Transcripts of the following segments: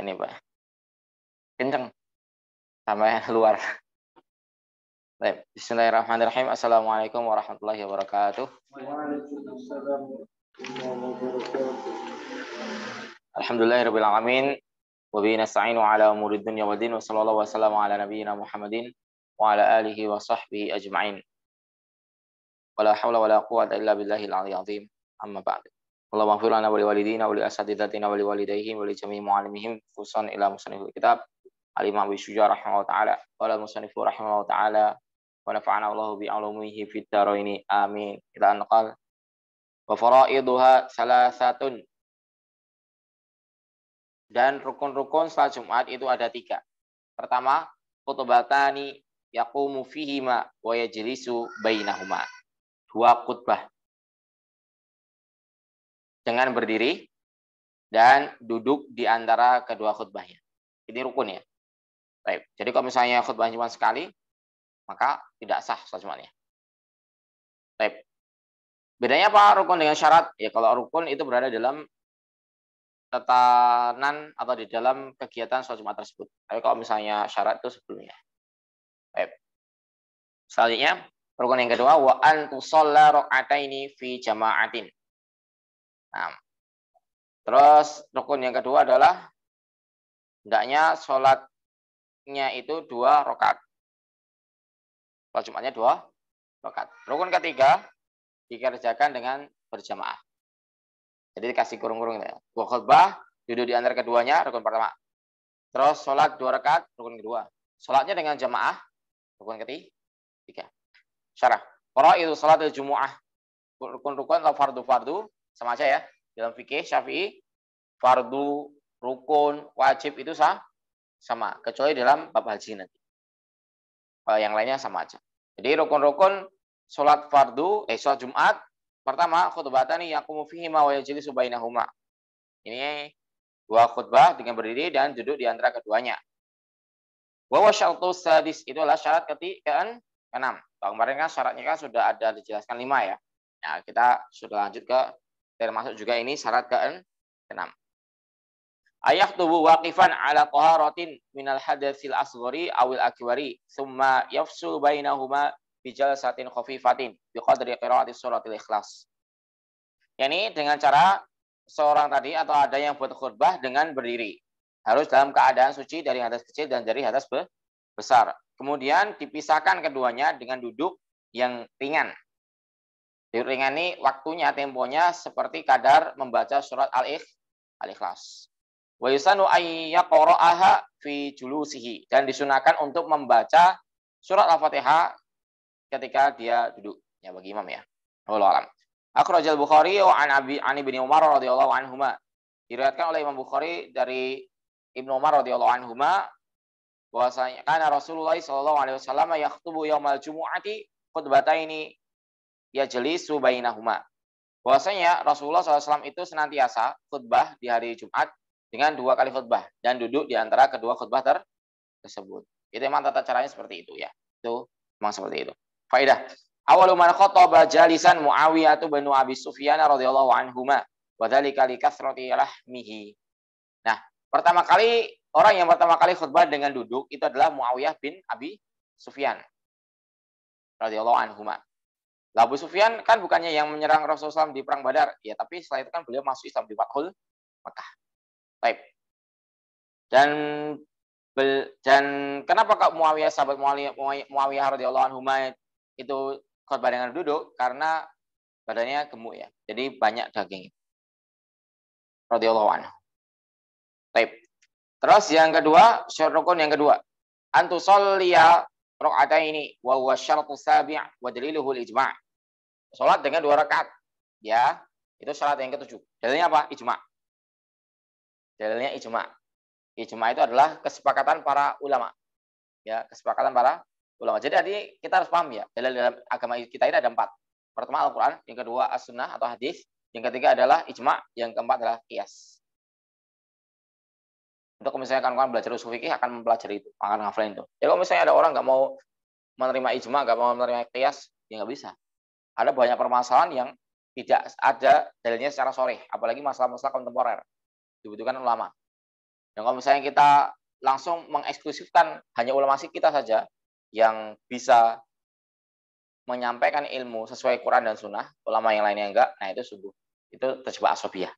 Ini Pak. Kenceng. Sampai luar. Baik. Bismillahirrahmanirrahim. Assalamualaikum warahmatullahi wabarakatuh. Alhamdulillahirabbil alamin. Wa bihi nasta'inu ala umurid dunya waddin wa sallallahu wasallam ala nabiyyina Muhammadin wa ala alihi wa sahbihi ajma'in. Wala haula wala quwwata illa billahil aliyyil azim. Amma ba'd. Allahumma ighfir lana wa liwalidina wa li asatidatina wa liwalidayhim wa li jami'i mu'allimihim khususan ila musannifil kitab al-Imam Abi Syuja rahimahullah taala wa la musannifu rahimahullah taala wa nafa'ana Allahu bi ulumihi fid dharaini amin. Ila anqal wa faraiduha salasatun. Dan rukun-rukun salat Jumat itu ada 3. Pertama, khutbatani yaqumu fihima wa yajlisu bainahuma. 2 khutbah dengan berdiri dan duduk di antara kedua khutbahnya. Ini rukun ya. Baik. Jadi kalau misalnya khutbah cuma sekali, maka tidak sah salat Jumatnya. Baik. Bedanya apa rukun dengan syarat? Ya kalau rukun itu berada dalam tatanan atau di dalam kegiatan sholat Jumat tersebut. Tapi kalau misalnya syarat itu sebelumnya. Baik. Selanjutnya, rukun yang kedua, wa an tusalla raka'ataini fi jama'atin. Nah, terus rukun yang kedua adalah hendaknya sholatnya itu 2 rakaat. Sholat Jumatnya 2 rakaat. Rukun ketiga dikerjakan dengan berjamaah. Jadi dikasih kurung-kurung ya. 2 khutbah, duduk di antara keduanya, rukun pertama. Terus sholat 2 rakaat, rukun kedua. Sholatnya dengan jamaah, rukun ketiga. Syarah. Faraidu sholatil jumu'ah. Rukun-rukun atau fardu-fardu sama aja ya. Dalam fikih Syafi'i, fardu, rukun, wajib itu sama. Kecuali dalam bab haji nanti. Kalau yang lainnya sama aja. Jadi rukun-rukun sholat fardu, sholat Jumat. Pertama, khutbatani yaqumu fihima wa yajlisu bainahuma. Ini 2 khutbah dengan berdiri dan duduk di antara keduanya. Wa syartus sadis, itu adalah syarat ke-6. Kemarin kan syaratnya kan sudah ada dijelaskan 5 ya. Nah, kita sudah lanjut ke termasuk juga ini syarat ke-6. Ayakhtubu waqifan ala taharatin minal hadatsil asghari awil akbari summa yafsul bainahuma bijalsatin khafifatin biqadri qiraati suratil ikhlas. Yani dengan cara seorang tadi atau ada yang buat khutbah dengan berdiri. Harus dalam keadaan suci dari hadas kecil dan dari hadas besar. Kemudian dipisahkan keduanya dengan duduk yang ringan. Duduk ringan ini waktunya, temponya seperti kadar membaca surat Al-Ikhlas. Wa yusanu ayyaqra'aha fi julusihi, dan disunahkan untuk membaca surat Al-Fatihah ketika dia duduk. Ya bagi imam ya. Wallahu a'lam. Akhrajal Bukhari an Ibnu Umar radhiyallahu anhuma. Diriwayatkan oleh Imam Bukhari dari Ibnu Umar radhiyallahu anhuma bahwasanya kana Rasulullah sallallahu alaihi wasallam yakhutubu yaumal jumu'ati khutbataini yajlisu bainahuma. Bahwasanya Rasulullah SAW itu senantiasa khutbah di hari Jumat dengan 2 kali khutbah dan duduk di antara kedua khutbah tersebut. Itu memang tata caranya seperti itu ya. Itu memang seperti itu. Faidah. Awalu man khataba jalisan Muawiyah bin Abi Sufyan radhiyallahu anhuma wa dzalika li kathrati lahmihi. Nah, orang yang pertama kali khutbah dengan duduk itu adalah Muawiyah bin Abi Sufyan radhiyallahu anhuma. Abu Sufyan kan bukannya yang menyerang Rasulullah SAW di perang Badar, ya, tapi setelah itu kan beliau masuk Islam di Fathul Makkah. Baik. Dan kenapa Kak Muawiyah, sahabat Muawiyah radhiyallahu anhuma itu khutbah dengan duduk? Karena badannya gemuk ya. Jadi banyak daging. Radhiyallahu anhu. Baik. Terus yang kedua, syarat rukun yang kedua. Antusolliya raka'ataini wa huwa syaratu sabi' wa daliluhu al-ijma'. Salat dengan 2 rakaat. Ya, itu syarat yang ke-7. Dalilnya apa? Ijma'. Dalilnya ijma'. Ijma' itu adalah kesepakatan para ulama. Ya, kesepakatan para ulama. Jadi tadi kita harus paham ya, dalil dalam agama kita ini ada 4. Pertama Al-Qur'an, yang kedua As-Sunnah atau hadis, yang ketiga adalah ijma', yang keempat adalah qiyas. Untuk misalnya kawan-kawan belajar usul fikih akan mempelajari itu, akan ngafalin itu. Ya kalau misalnya ada orang nggak mau menerima ijma', nggak mau menerima qiyas, ya nggak bisa. Ada banyak permasalahan yang tidak ada dalilnya secara sharih, apalagi masalah-masalah kontemporer. Dibutuhkan ulama. Dan kalau misalnya kita langsung mengeksklusifkan hanya ulama kita saja yang bisa menyampaikan ilmu sesuai Quran dan Sunnah, ulama yang lainnya enggak, nah itu sungguh itu terjebak asobiyah.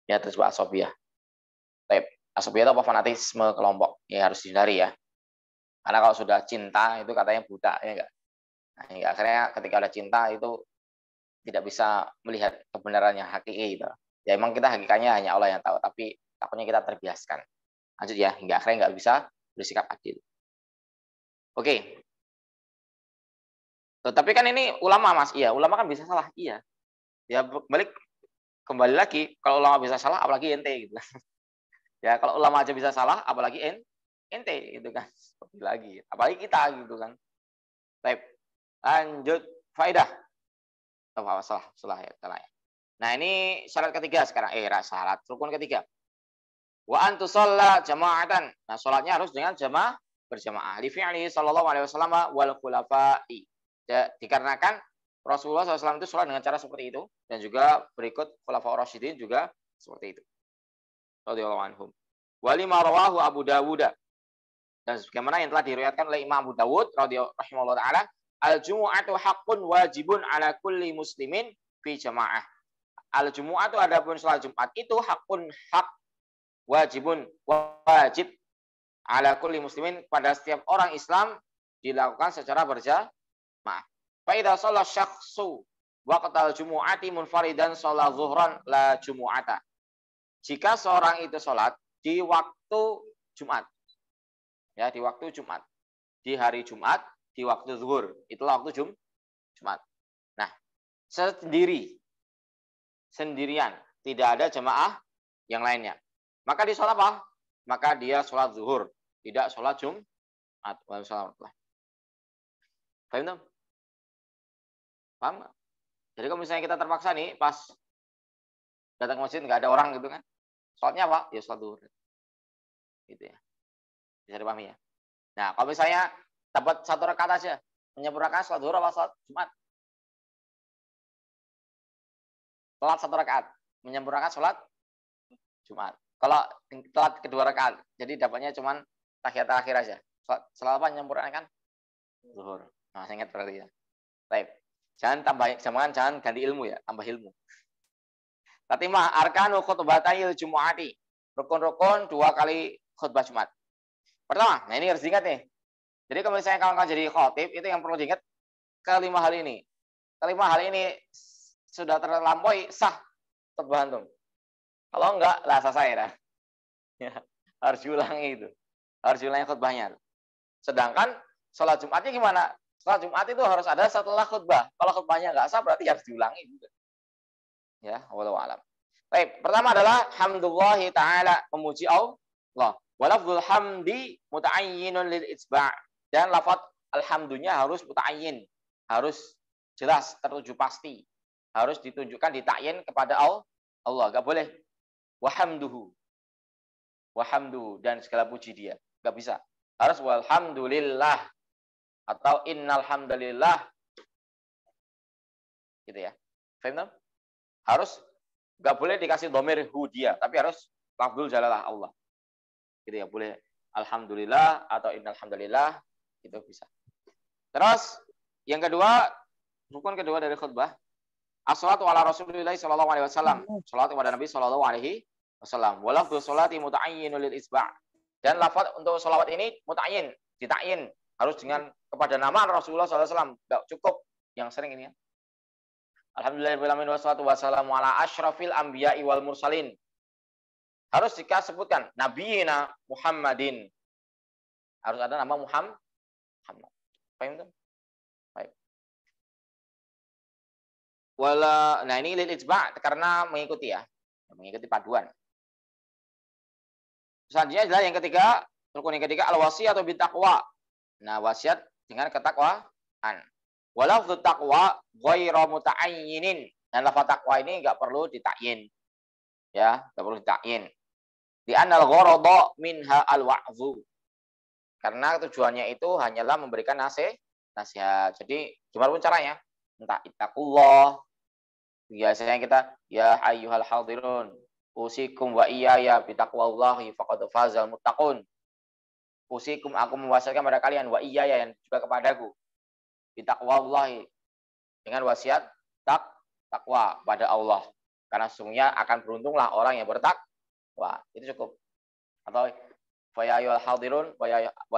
Ya, terjebak asobiyah. Asobiyah itu apa? Fanatisme kelompok. Ya harus dihindari ya. Karena kalau sudah cinta itu katanya buta, ya enggak. Nah, hingga akhirnya ketika ada cinta itu tidak bisa melihat kebenarannya hakiki gitu. Ya emang kita hakikatnya hanya Allah yang tahu, tapi takutnya kita terbiaskan. Lanjut ya, hingga akhirnya nggak bisa bersikap adil. Oke. Tapi kan ini ulama, Mas. Iya, ulama kan bisa salah. Iya. Ya kembali lagi, kalau ulama bisa salah apalagi ente gitu. Ya, kalau ulama aja bisa salah apalagi ente gitu kan. Seperti lagi. Apalagi kita gitu kan. Baik. Lanjut faedah. Salah ya. Nah, ini syarat ketiga sekarang. Syarat rukun ketiga. Wa an tusalla jama'atan. Nah, salatnya harus dengan jamaah berjamaah. Li fi'li sallallahu alaihi wasallam wal khulafa'i. Dikarenakan Rasulullah SAW itu sholat dengan cara seperti itu, dan juga berikut khulafaur rasyidin juga seperti itu. Radhiyallahu anhum. Wa lima rawahu Abu Dawud. Dan sebagaimana yang telah diriwayatkan oleh Imam Abu Dawud radhiyallahu taala, al-jumu'atu haqqun wajibun ala kulli muslimin fi jamaah. Al-jumu'atu adapun salat Jumat itu haqqun hak, wajibun wajib ala kulli muslimin pada setiap orang Islam dilakukan secara berjamaah. Fa idza shalla syakhsu waqtal jumu'ati munfaridan shalla zuhran la jumu'ata. Jika seorang itu sholat di waktu Jumat. Ya, di waktu Jumat. Di hari Jumat, di waktu zuhur. Itulah waktu Jumat. Nah, sendirian, tidak ada jemaah yang lainnya. Maka dia sholat apa? Maka dia sholat zuhur, tidak sholat Jumat. Waalaikumsalam. Paham dong? Paham nggak? Jadi kalau misalnya kita terpaksa nih, pas datang ke masjid nggak ada orang gitu kan, sholatnya apa? Ya sholat zuhur. Gitu ya. Bisa dipahami ya. Nah, kalau misalnya dapat satu rakaat aja, menyempurnakan sholat zuhur apa sholat Jumat? Sholat satu rakaat, menyempurnakan sholat Jumat. Kalau telat kedua rakaat, jadi dapatnya cuma tahiyat terakhir aja. Sholat apa menyempurnakan? Zuhur. Nah, saya ingat berarti ya. Baik. Jangan ganti ilmu ya, tambah ilmu. Tatimah arkanu khutbatayil jumu'ati. Rukun-rukun 2 kali khutbah Jumat. Pertama, nah ini harus diingat nih. Jadi kalau misalnya kalian jadi khotib, itu yang perlu diingat kelima hal ini. Kelima hal ini sudah terlampaui, sah khutbah antum. Kalau enggak, lah selesai dah. Ya, harus diulangi itu. Harus diulangi khutbahnya. Sedangkan sholat Jumatnya gimana? Sholat Jumat itu harus ada setelah khutbah. Kalau khutbahnya enggak sah, berarti harus diulangi juga. Ya, wallahu a'lam. Baik, pertama adalah hamdulillahi ta'ala, memuji Allah. Walafzul hamdi muta'ayyinun lil itsba'. Dan lafaz alhamdulillah harus muta'ayyin. Harus jelas, tertuju pasti. Harus ditunjukkan, ditakyin kepada Allah. Enggak boleh wahamduhu. Wahamduhu dan segala puji dia. Enggak bisa. Harus walhamdulillah atau innal hamdalillah. Gitu ya. Paham? Harus enggak boleh dikasih dhamir hu dia, tapi harus lafzul jalalah Allah. Gitu ya, boleh alhamdulillah atau innal hamdalillah, itu bisa. Terus yang kedua, rukun kedua dari khutbah, as-shalatu ala Rasulillah sallallahu alaihi wasallam. Salat kepada Nabi sallallahu alaihi wasallam. Wa lafdhu sholati muta'ayyinun lil isba'. Dan lafaz untuk sholawat ini muta'ayyin, ditakyin, harus dengan kepada nama Rasulullah sallallahu alaihi wasallam. Enggak cukup yang sering ini ya. Alhamdulillahirabbil wassalatu wassalamu ala asyrafil anbiya'i wal mursalin. Harus jika sebutkan nabiyina Muhammadin. Harus ada nama Muhammad. Paham kan? Baik. Nah ini lil ijba' karena mengikuti ya. Mengikuti paduan. Selanjutnya adalah yang ketiga, rukun yang ketiga al-wasiyah atau bitaqwa. Nah, wasiat dengan ketakwaan. Walau taqwa ghairu muta'ayyinin. Dan lafaz taqwa ini enggak perlu ditakyin. Ya, enggak perlu ditakyin. Di anal gharada minha al-wa'dhu. Karena tujuannya itu hanyalah memberikan nasihat. Jadi gimana pun caranya, entah ittaqullah. Biasanya kita ya ayyuhal hadirun, Usikum wa iyaya bitaqwallahi faqad fazal muttaqun. Usikum, aku mewasiatkan pada kalian, wa iyaya, yang juga kepadaku, bitaqwallahi, dengan wasiat takwa pada Allah. Karena sesungguhnya akan beruntunglah orang yang bertakwa. Itu cukup. Atau fa ya ayyuhal hadirun wa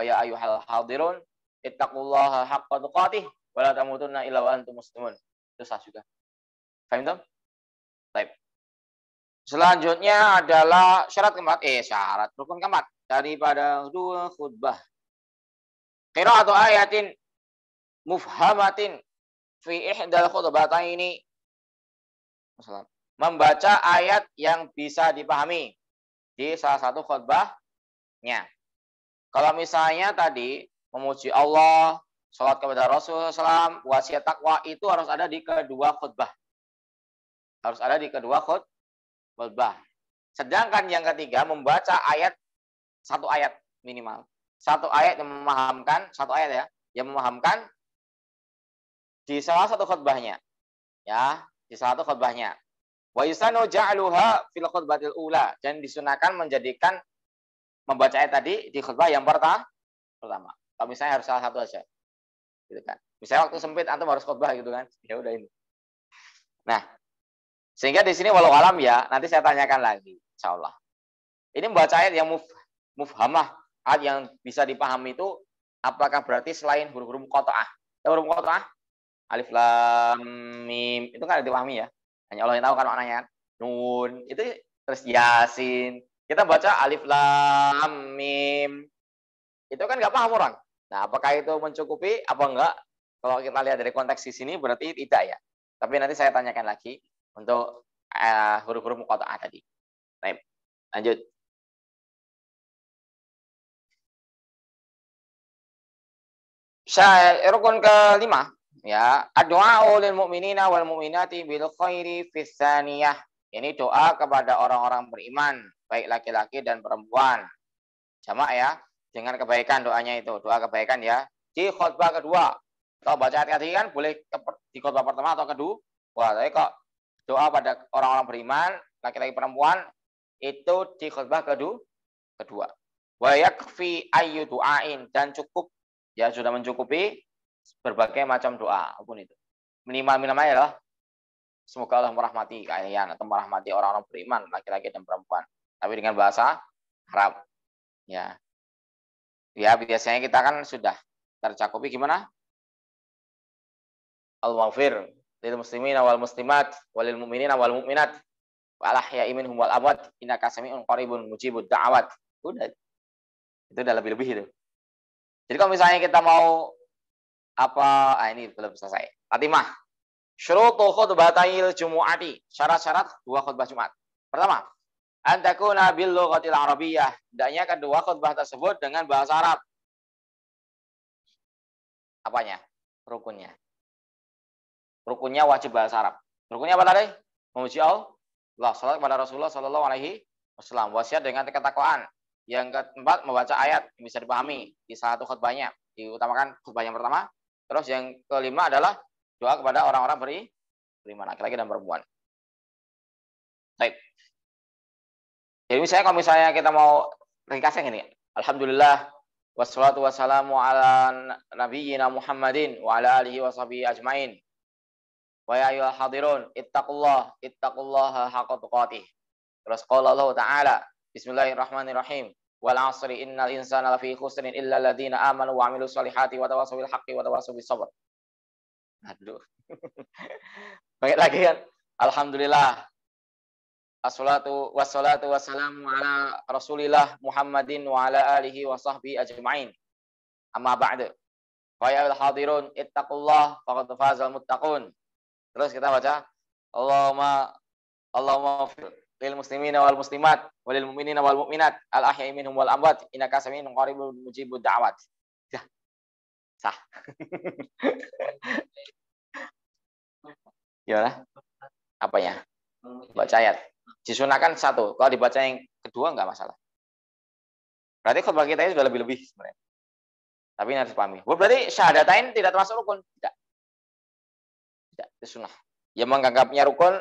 ya ayyuhal hadirun ittaqullaha haqqa tuqatih wa la tamutunna illa wa antum muslimun. Itu sah juga. Paham tak? Baik. Selanjutnya adalah syarat rukun keempat daripada dua khutbah. Qira'atu ayatin mufhamatin fi ihdal khutbataini. Membaca ayat yang bisa dipahami di salah satu khutbahnya. Kalau misalnya tadi memuji Allah, salat kepada Rasulullah SAW, wasiat takwa, itu harus ada di kedua khutbah. Harus ada di kedua khutbah. Sedangkan yang ketiga, membaca ayat, satu ayat minimal. Satu ayat yang memahamkan, satu ayat ya, yang memahamkan di salah satu khutbahnya. Ya, di salah satu khutbahnya. Wa yusanu ja'aluha fil khutbatil ula, dan disunahkan menjadikan membaca ayat tadi di khutbah yang pertama. Kalau misalnya harus salah satu aja. Gitu kan. Misalnya waktu sempit antum harus khutbah gitu kan. Ya udah ini. Nah, sehingga di sini walau alam ya, nanti saya tanyakan lagi insyaallah. Ini membaca ayat yang mufhamah, ayat yang bisa dipahami itu apakah berarti selain huruf-huruf qataah? Huruf qataah alif lam mim itu kan ada dipahami ya. Hanya Allah yang tahu kan maknanya. Nun itu terus Yasin. Kita baca alif lam mim. Itu kan nggak paham orang. Nah, apakah itu mencukupi apa enggak? Kalau kita lihat dari konteks di sini berarti tidak ya. Tapi nanti saya tanyakan lagi untuk huruf-huruf muqatta'ah tadi. Baik. Lanjut. Rukun kelima ya, ad-du'a lil mu'minina wal mu'minati bil khairi fis tsaniyah. Ini doa kepada orang-orang beriman, baik laki-laki dan perempuan. Jamak ya, dengan kebaikan doanya itu, doa kebaikan ya. Di khutbah kedua. Kalau baca ayat tadi kan boleh di khutbah pertama atau kedua. Wah, tapi kok doa pada orang-orang beriman, laki-laki perempuan itu di khutbah kedua. Wa yakfi ayyu du'ain, dan cukup ya, sudah mencukupi berbagai macam doa apapun itu. Minimal-minimalnya adalah semoga Allah merahmati kalian atau merahmati orang-orang beriman, laki-laki dan perempuan. Tapi dengan bahasa Arab. Ya. Ya, biasanya kita kan sudah tercakupi gimana? Al-maghfir lil muslimin wal muslimat walil mu'minina wal mu'minat wal ahya'i minhum wal amwat innaka sami'un qaribun mujibud da'awat. Udah. Itu udah lebih-lebih itu. Jadi kalau misalnya kita mau ini belum selesai. Fatimah. Syurutu khutbatayil jumu'ati. Syarat-syarat dua khutbah Jumat. Pertama, an takuna bil lughatil arabiyyah. Hendaknya kedua khutbah tersebut dengan bahasa Arab. Apanya? Rukunnya. Rukunnya wajib bahasa Arab. Rukunnya apa tadi? Memuji Allah, salat kepada Rasulullah sallallahu alaihi wasallam, wasiat dengan ketakwaan. Yang keempat, membaca ayat yang bisa dipahami di satu khutbahnya. Diutamakan khutbah yang pertama. Terus yang kelima adalah doa kepada orang-orang beriman, laki-laki dan perempuan. Baik. Jadi misalnya kalau misalnya kita mau ringkasnya ini, alhamdulillah wassalatu wassalamu ala nabiyyina Muhammadin wa ala alihi washabihi ajmain. Wa ya ayyuhal hadirun ittaqullaha haqqa tuqatih. Terus qala Allah Ta'ala, bismillahirrahmanirrahim. Wal 'asri innal insana lafi khusrin illa alladziina aamanu wa 'amilus shalihati wa tawassaw bil haqqi wa tawassaw bis sabr. Aduh. Baik lagi kan. Alhamdulillah. Wassalatu wassalamu ala Rasulillah Muhammadin wa ala alihi wa sahbihi ajma'in. Amma ba'du. Wa ya ayyuhal hadirun ittaqullaha faqad fazal muttaqun. Terus kita baca Allahumma lil muslimina wal muslimat walil mu'minina wal mu'minat al ahya'i minhum wal amwat innaka sami'un qaribun mujibud da'wat. Ya. Sah. Gimana? Apanya? Baca ayat. Disunahkan satu. Kalau dibaca yang kedua enggak masalah. Berarti khutbah kita ini sudah lebih-lebih sebenarnya. Tapi ini harus dipahami. Berarti syahadatain tidak termasuk rukun? Tidak. Tidak, itu sunnah. Yang menganggapnya rukun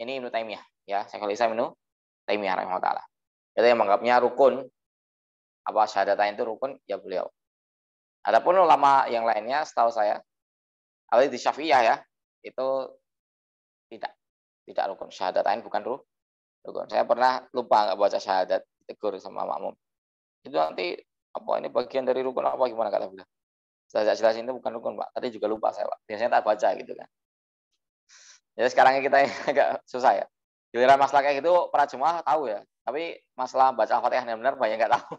ini Ibnu Taimiyah. ya, Syekhul Islam Ibnu Taimiyah rahimahullah. Itu yang menganggapnya rukun, apa syahadatain itu rukun, ya beliau. Adapun ulama yang lainnya setahu saya, apalagi di Syafi'iyah ya, itu tidak rukun. Syahadatain bukan rukun. Saya pernah lupa nggak baca syahadat, ditegur sama makmum. Itu nanti apa ini bagian dari rukun apa gimana kata beliau. Saya jelasin itu bukan rukun, Pak. Tadi juga lupa saya, Pak. Biasanya tak baca gitu kan. Jadi sekarang kita agak susah ya. Giliran masalah kayak gitu para jemaah tahu ya. Tapi masalah baca Al-Fatihah yang benar banyak nggak tahu.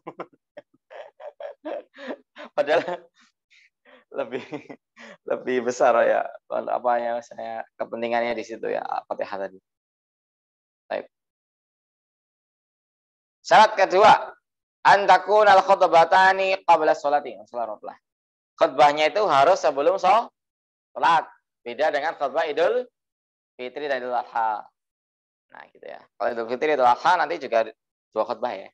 Padahal lebih lebih besar ya apa yang saya kepentingannya di situ ya Al-Fatihah tadi. Baik. Syarat kedua, antakun al khutbatani qabla sholati. Khutbahnya itu harus sebelum sholat. Beda dengan khutbah Idul Fitri dan Idul Adha. Nah, gitu ya. Kalau Idul Fitri Idul Adha nanti juga 2 khutbah ya.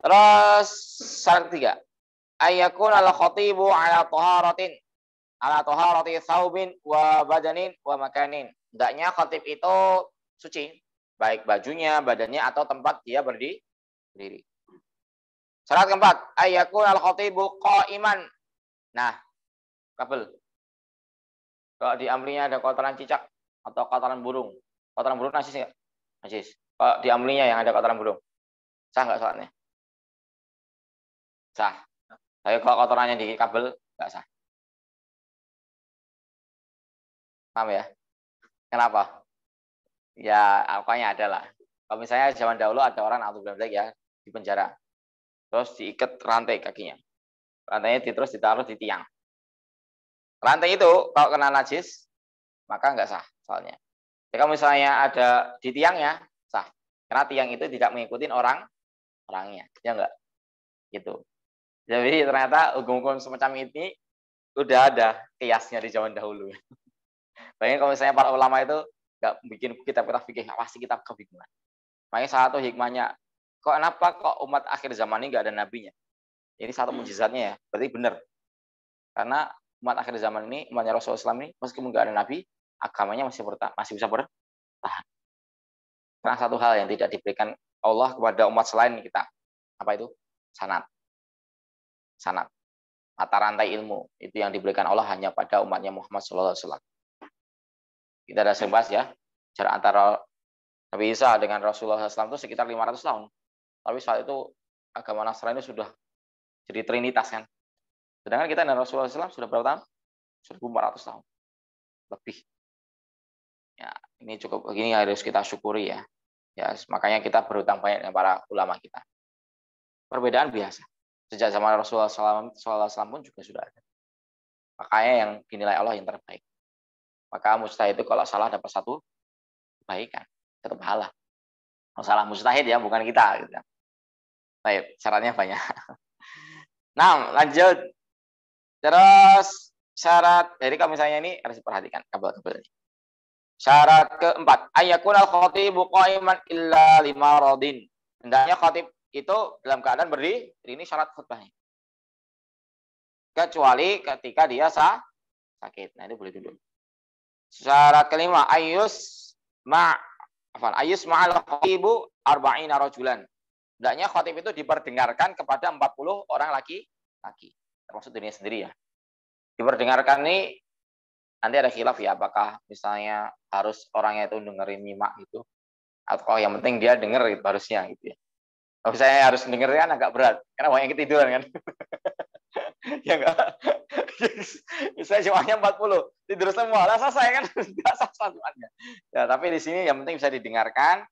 Terus syarat ketiga, ayyakun al khatibu ala taharati thawbin wa badanin wa makanin. Hendaknya khatib itu suci, baik bajunya, badannya atau tempat dia berdiri. Syarat keempat, ayyakun al khatibu qa'iman. Nah, kabel. Kalau di amlinya ada kotoran cicak atau kotoran burung. Kotoran burung najis enggak? Najis. Kalau di amlinya yang ada kotoran burung. Sah enggak sholatnya? Sah. Tapi kalau kotorannya di kabel enggak sah. Paham ya? Kenapa? Ya, apanya ada lah. Kalau misalnya zaman dahulu ada orang atau ya di penjara. Terus diikat rantai kakinya. Rantainya terus ditaruh di tiang. Rantai itu kalau kena najis, maka enggak sah soalnya. Jika misalnya ada di tiangnya, sah. Karena tiang itu tidak mengikuti orangnya. Ya enggak? Gitu. Jadi ternyata hukum-hukum semacam ini udah ada kiasnya di zaman dahulu. Bayangin kalau misalnya para ulama itu enggak bikin kitab-kitab fikih, pasti kitab kebingungan. Makanya salah satu hikmahnya, kenapa kok umat akhir zaman ini enggak ada nabinya? Ini satu mujizatnya ya, berarti benar. Karena umat akhir zaman ini, umatnya Rasulullah SAW ini, meskipun enggak ada nabi, agamanya masih bisa bertahan. Karena satu hal yang tidak diberikan Allah kepada umat selain kita, apa itu? Sanad. Mata rantai ilmu itu yang diberikan Allah hanya pada umatnya Muhammad SAW. Kita ada sebahas ya, jarak antara Nabi Isa dengan Rasulullah SAW itu sekitar 500 tahun. Tapi saat itu agama Nasrani sudah jadi trinitas kan. Sedangkan kita dan Rasulullah SAW sudah berapa tahun? 1400 tahun. Lebih. Ya, ini cukup begini harus kita syukuri ya. Ya, makanya kita berhutang banyak dengan para ulama kita. Perbedaan biasa. Sejak zaman Rasulullah SAW pun juga sudah ada. Makanya yang dinilai Allah yang terbaik. Maka mustahid itu kalau salah dapat satu kebaikan, satu pahala. Masalah mustahid ya, bukan kita. Gitu. Baik, syaratnya banyak. Nah, lanjut. Terus syarat, jadi kalau misalnya ini harus diperhatikan kabel-kabel ini. Syarat keempat, ayyakun al-khatibu qa'iman illa lima radin. Hendaknya khatib itu dalam keadaan berdiri, ini syarat khutbahnya. Kecuali ketika dia sakit. Nah, itu boleh duduk. Syarat kelima, ayus ma'al khatibu arba'ina rajulan. Hendaknya khatib itu diperdengarkan kepada 40 orang laki-laki. Termasuk dirinya sendiri ya. Diperdengarkan ini nanti ada khilaf ya, apakah misalnya harus orangnya itu dengerin nyimak gitu, atau yang penting dia denger gitu, harusnya gitu ya. Kalau saya harus denger kan agak berat, karena banyak ketiduran kan. Ya enggak. Misalnya jumlahnya 40, tidur semua, lah selesai kan, enggak sah semuanya. Ya, tapi di sini yang penting bisa didengarkan,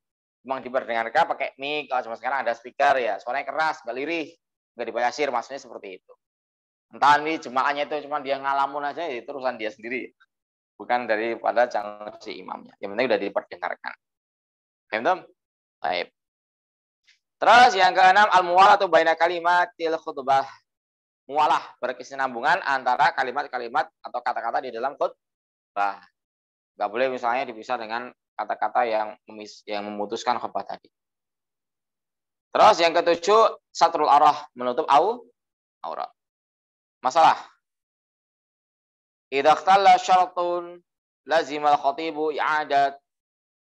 memang diperdengarkan pakai mic, kalau cuma sekarang ada speaker ya, suaranya keras, enggak lirih, enggak dibayasir, maksudnya seperti itu. Entah nih jemaahnya itu cuma dia ngalamun aja, itu urusan dia sendiri. Bukan daripada jangan si imamnya. Yang penting udah diperdengarkan. Paham? Baik. Terus yang keenam, al-muwalatu baina kalimatil khutbah. Muwalah, berkesinambungan antara kalimat-kalimat atau kata-kata di dalam khutbah. Enggak boleh misalnya dipisah dengan kata-kata yang memutuskan khutbah tadi. Terus yang ketujuh, satrul arah, menutup aurat. Masalah. Idza ikhtalla syaratun lazimal khatibu i'adat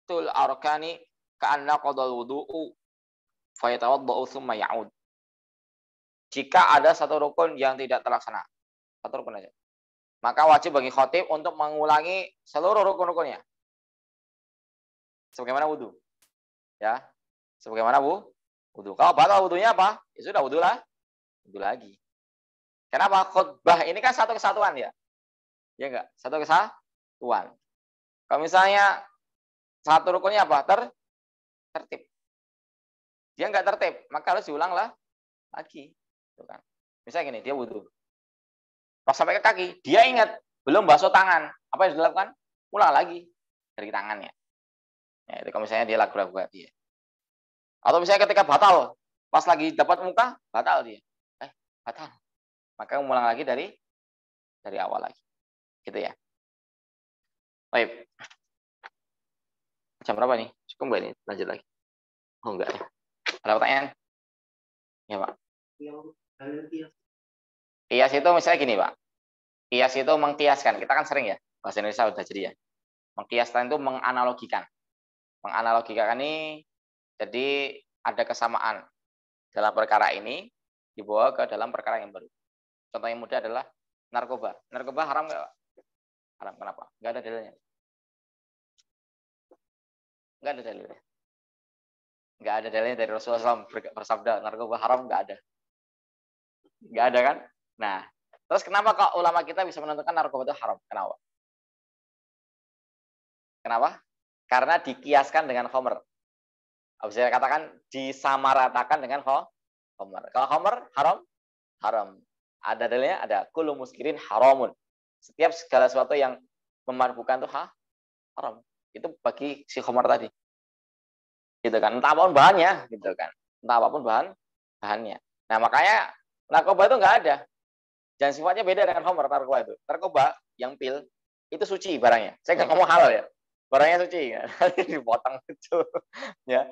tul arkani ka'anna qadal wudu'u fayatawaddau tsumma ya'ud. Jika ada satu rukun yang tidak terlaksana, satu rukun aja, maka wajib bagi khatib untuk mengulangi seluruh rukun-rukunnya. Sebagaimana wudu. Ya. Sebagaimana wudu. Kalau batal wudunya apa? Ya sudah wudu lah. Wudu lagi. Kenapa? Khutbah ini kan satu kesatuan ya. Ya enggak? Satu kesatuan. Kalau misalnya satu rukunnya apa? Tertib. Dia enggak tertib, maka harus diulang lah lagi. Tuh kan. Misalnya gini, dia wudu. Pas sampai ke kaki, dia ingat belum basuh tangan. Apa yang dilakukan? Ulang lagi dari tangannya. Ya, itu kalau misalnya dia ragu-ragu dia. Atau misalnya ketika batal, pas lagi dapat muka, batal dia. Batal. Maka mengulang lagi dari awal lagi. Gitu ya. Baik. Jam berapa nih? Cukup nggak nih? Lanjut lagi. Oh enggak ya. Ada pertanyaan? Ya Pak. Kias itu misalnya gini Pak. Kias itu mengkiaskan. Kita kan sering ya. Bahasa Indonesia udah jadi ya. Mengkiaskan itu menganalogikan. Menganalogikan ini jadi ada kesamaan dalam perkara ini dibawa ke dalam perkara yang baru. Contoh yang mudah adalah narkoba. Narkoba haram nggak? Haram. Kenapa? Nggak ada dalilnya. Nggak ada dalilnya. Nggak ada dalilnya dari Rasulullah SAW bersabda narkoba haram, nggak ada. Nggak ada kan? Nah, terus kenapa kok ulama kita bisa menentukan narkoba itu haram? Kenapa? Kenapa? Karena dikiaskan dengan khamr. Bisa katakan disamaratakan dengan khamr. Kalau khamr haram, haram. Ada dalilnya, ada kullu muskirin haramun. Setiap segala sesuatu yang memabukkan itu haram. Itu bagi si khamr tadi. Gitu kan. Entah apapun bahannya, gitu kan. Entah apapun bahannya. Nah, makanya narkoba itu nggak ada. Dan sifatnya beda dengan khamr narkoba itu. Narkoba yang pil itu suci barangnya. Saya nggak ngomong halal ya. Barangnya suci, nanti dipotong itu, ya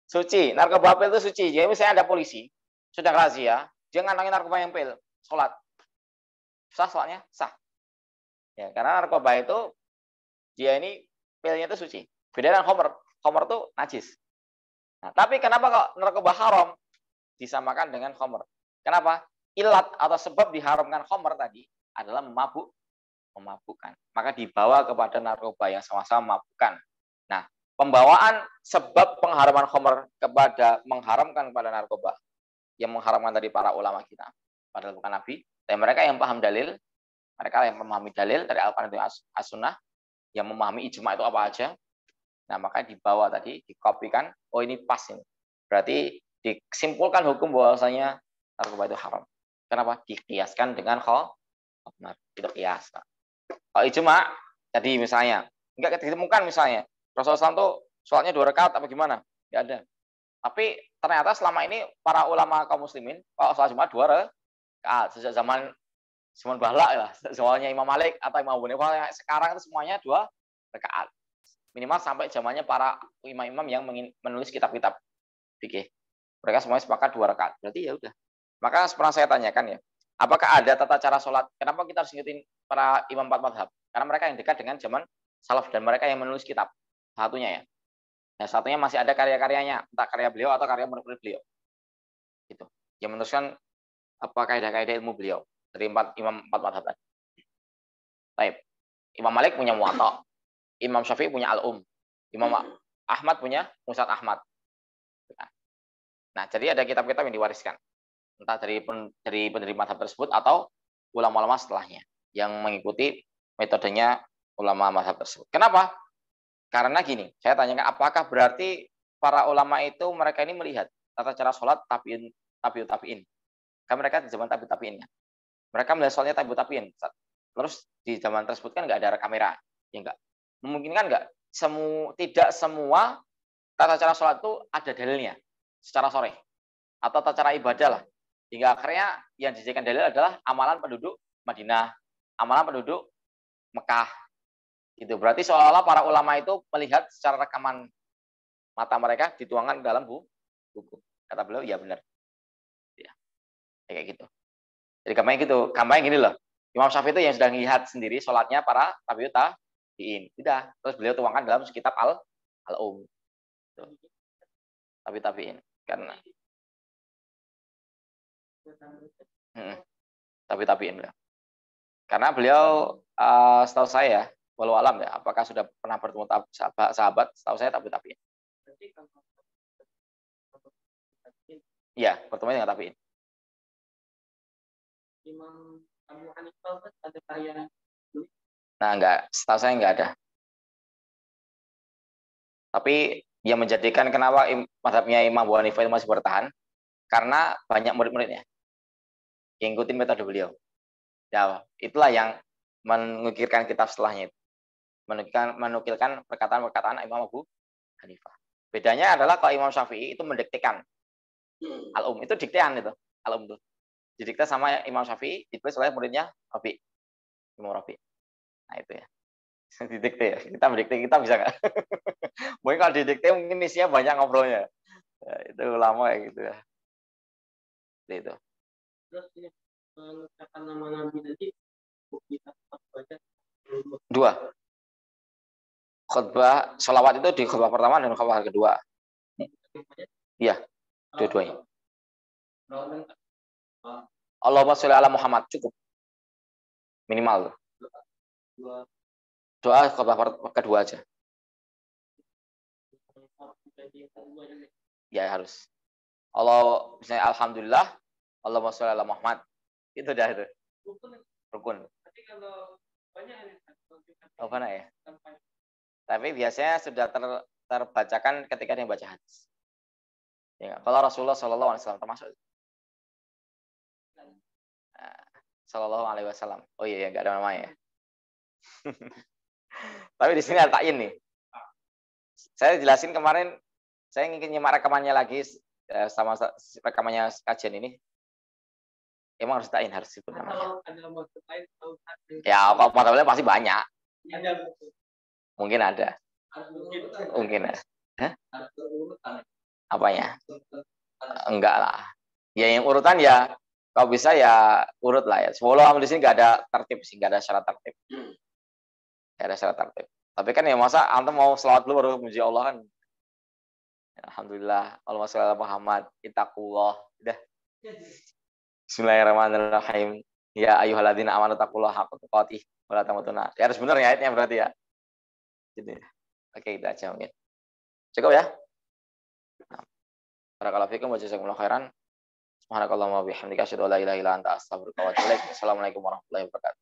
suci. Narkoba pil itu suci. Jadi misalnya ada polisi sudah razia, dia ngantongin narkoba yang pil, sholat, sah sholatnya sah. Ya, karena narkoba itu dia ini pilnya itu suci. Beda dengan khamr. Khamr itu najis. Nah, tapi kenapa kok narkoba haram disamakan dengan khamr? Kenapa? Ilat atau sebab diharamkan khamr tadi adalah memabukkan. Maka dibawa kepada narkoba yang sama-sama memabukkan. Nah, pembawaan sebab pengharaman khamr kepada mengharamkan kepada narkoba yang mengharamkan dari para ulama kita, padahal bukan nabi, tapi mereka yang paham dalil, mereka yang memahami dalil dari Al-Qur'an dan As-Sunnah, yang memahami ijma itu apa aja. Nah, maka dibawa tadi, dikopikan, oh ini pas ini. Berarti disimpulkan hukum bahwasanya narkoba itu haram. Kenapa? Dikiaskan dengan khamr. Itu kias. Kalau ijma tadi misalnya enggak ditemukan misalnya Rasulullah SAW tuh sholatnya 2 rakaat apa gimana? Enggak ada. Tapi ternyata selama ini para ulama kaum muslimin kalau sholat Jumat 2 rakaat sejak zaman Bahlak lah, soalnya Imam Malik atau Imam Abu Hanifah, sekarang itu semuanya 2 rakaat. Minimal sampai zamannya para imam-imam yang menulis kitab-kitab fikih. Mereka semuanya sepakat 2 rakaat. Berarti ya udah. Maka pernah saya tanyakan ya, apakah ada tata cara sholat? Kenapa kita harus ngikutin para imam 4 mazhab? Karena mereka yang dekat dengan zaman salaf dan mereka yang menulis kitab. Satunya ya. Nah, satunya masih ada karya-karyanya, entah karya beliau atau karya murid beliau. Gitu. Yang meneruskan apa kaidah-kaidah ilmu beliau dari imam 4 mazhab tadi. Baik. Imam Malik punya Muwatta. Imam Syafi'i punya Al-Um. Imam Ahmad punya Musnad Ahmad. Nah, jadi ada kitab-kitab yang diwariskan. Entah dari penerima mazhab tersebut atau ulama-ulama setelahnya yang mengikuti metodenya ulama mazhab tersebut. Kenapa? Karena gini, saya tanyakan apakah berarti para ulama itu mereka ini melihat tata cara sholat tabi'in. Kan mereka di zaman tabi'in. Mereka melihat sholatnya tabi'in. Terus di zaman tersebut kan nggak ada kamera, ya enggak. Memungkinkan nggak? Tidak semua tata cara sholat itu ada dalilnya secara sore atau tata cara ibadah lah. Hingga akhirnya yang dijadikan dalil adalah amalan penduduk Madinah, amalan penduduk Mekah. Itu berarti seolah-olah para ulama itu melihat secara rekaman mata mereka dituangkan dalam buku. Kata beliau, ya benar. Ya, kayak gitu. Jadi gampangnya gini loh. Imam Syafi'i itu yang sudah melihat sendiri sholatnya para tabi'in. Udah, terus beliau tuangkan dalam kitab Al-Um. Tapi tabiin karena tapi tabiin beliau. Karena beliau setahu saya, walau alam ya, apakah sudah pernah bertemu sahabat, setahu saya tapi tabiin. Iya, bertemu dengan tabiin. Imam Abu Hanifah ada karya. Nah, enggak, setahu saya enggak ada. Tapi yang menjadikan kenapa mazhabnya Imam Abu Hanifah itu masih bertahan, karena banyak murid-muridnya yang ikutin metode beliau. Ya, itulah yang menukilkan kitab setelahnya itu. Menukilkan perkataan-perkataan Imam Abu Hanifah. Bedanya adalah kalau Imam Syafi'i itu mendiktekan. Al-Um itu diktean itu. Al-Um itu. Didikte sama Imam Syafi'i, ditulis oleh muridnya Rabi. Imam Rabi. Nah, itu ya. Didikte ya. Kita mendikte, kita bisa nggak? Mungkin kalau didikte mungkin isinya banyak ngobrolnya. Ya, itu lama ya gitu ya. Itu. Terus ini mengucapkan nama Nabi tadi kita baca dua. Khutbah sholawat itu di khutbah pertama dan khutbah kedua. Iya, dua-duanya. Allahumma sholli ala Muhammad cukup. Minimal. Doa khutbah kedua aja. Ya harus. Allah misalnya alhamdulillah, Allahumma sholli ala Muhammad. Itu dah itu. Rukun. Oh, mana ya? Tapi biasanya sudah terbacakan ketika dia baca hadis. Ya, kalau Rasulullah SAW termasuk. Sallallahu Alaihi Wasallam. Oh iya, nggak ada namanya. Tapi di sini ada takin nih. Saya jelasin kemarin, saya ingin nyimak rekamannya lagi sama rekamannya kajian ini. Emang harus takin, harus disebut namanya. Ya, kalau matematiknya pasti banyak. Mungkin ada. Mungkin ada. Hah? Apanya? Enggak lah. Ya yang urutan ya, kalau bisa ya urut lah ya. Sebelum di sini nggak ada tertib sih, nggak ada syarat tertib. Nggak ada syarat tertib. Tapi kan ya masa antum mau selawat dulu baru muji Allah kan? Alhamdulillah, Allahumma sholli ala Muhammad, ittaqullah. Udah. Bismillahirrahmanirrahim. Ya ayyuhalladzina amanu taqullaha haqqa tuqatih wa la tamutunna. Ya harus benar ya ayatnya berarti ya. Jadi, oke itu aja mungkin. Cukup ya? Barakallahu fikum wa jazakumullahu khairan. Subhanakallahumma wa bihamdika asyhadu an la ilaha illa anta astaghfiruka wa atubu ilaik. Assalamualaikum warahmatullahi wabarakatuh.